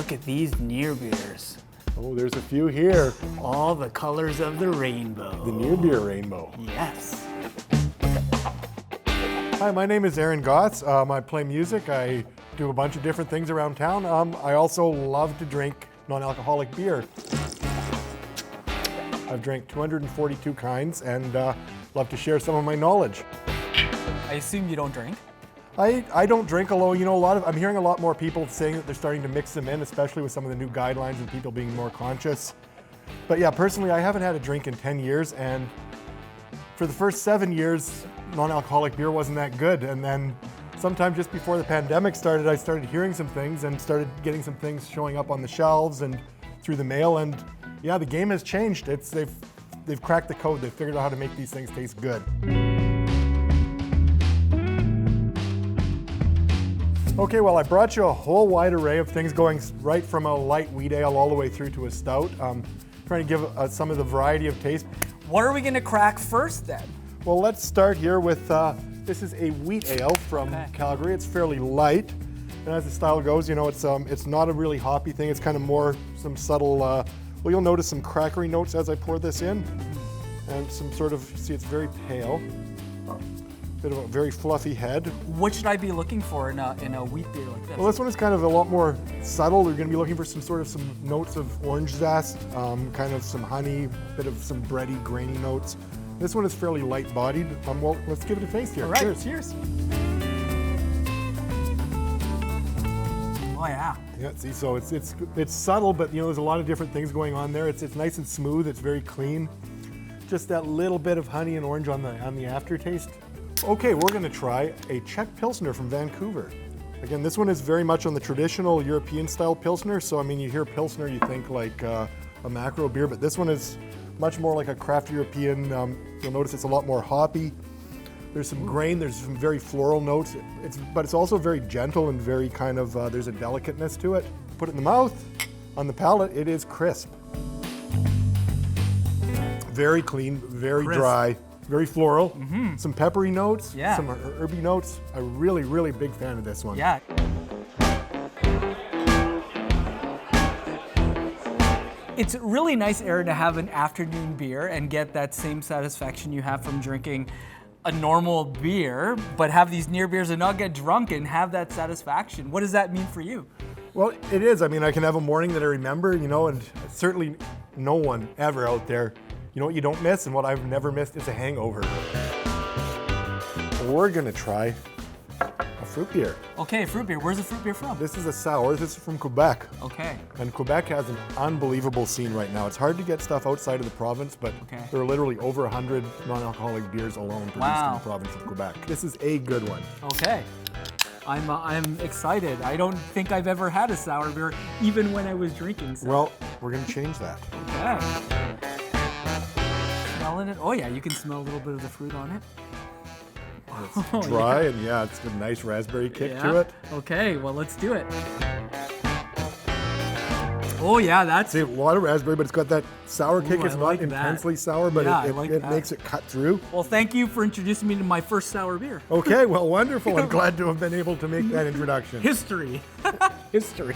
Look at these near beers. Oh, there's a few here. All the colors of the rainbow. The near beer rainbow. Yes. Hi, my name is Aaron Goss. I play music. I do a bunch of different things around town. I also love to drink non-alcoholic beer. I've drank 242 kinds and love to share some of my knowledge. I assume you don't drink? I don't drink, although, I'm hearing a lot more people saying that they're starting to mix them in, especially with some of the new guidelines and people being more conscious. But yeah, personally, I haven't had a drink in 10 years, and for the first 7 years, non-alcoholic beer wasn't that good. And then sometime just before the pandemic started, I started hearing some things and started getting some things showing up on the shelves and through the mail. And yeah, the game has changed. They've cracked the code. They've figured out how to make these things taste good. Okay, well, I brought you a whole wide array of things going right from a light wheat ale all the way through to a stout. Trying to give some of the variety of taste. What are we going to crack first then? Well, let's start here with, this is a wheat ale from Calgary. It's fairly light, and as the style goes, it's not a really hoppy thing. It's kind of more some subtle, well, you'll notice some crackery notes as I pour this in, and some sort of, see, it's very pale. Bit of a very fluffy head. What should I be looking for in a wheat beer like this? Well, this one is kind of a lot more subtle. You're going to be looking for some notes of orange zest, kind of some honey, bit of some bready, grainy notes. This one is fairly light-bodied. Well, let's give it a taste here. All right, cheers. Oh yeah. Yeah, see, so it's subtle, but there's a lot of different things going on there. It's nice and smooth. It's very clean. Just that little bit of honey and orange on the aftertaste. Okay, we're going to try a Czech Pilsner from Vancouver. Again, this one is very much on the traditional European-style Pilsner. So, I mean, you hear Pilsner, you think like a macro beer, but this one is much more like a craft European. You'll notice it's a lot more hoppy. There's some grain, there's some very floral notes, but it's also very gentle and very kind of, there's a delicateness to it. Put it in the mouth, on the palate, it is crisp. Very clean, very dry. Very floral, some peppery notes, some herby notes. A really, really big fan of this one. Yeah. It's really nice, Aaron, to have an afternoon beer and get that same satisfaction you have from drinking a normal beer, but have these near beers and not get drunk and have that satisfaction. What does that mean for you? Well, it is. I mean, I can have a morning that I remember, and certainly no one ever out there. You know what you don't miss, and what I've never missed is a hangover. We're gonna try a fruit beer. Okay, fruit beer. Where's the fruit beer from? This is a sour. This is from Quebec. Okay. And Quebec has an unbelievable scene right now. It's hard to get stuff outside of the province, but there are literally over 100 non-alcoholic beers alone produced in the province of Quebec. This is a good one. Okay. I'm excited. I don't think I've ever had a sour beer, even when I was drinking. So. Well, we're gonna change that. Okay. Smelling it. Oh yeah, you can smell a little bit of the fruit on it. It's dry and it's got a nice raspberry kick to it. Okay, well let's do it. Oh yeah, that's a lot of raspberry, but it's got that sour kick. It's not intensely sour, but it makes it cut through. Well, thank you for introducing me to my first sour beer. Okay, well, wonderful. I'm glad to have been able to make that introduction. History. History.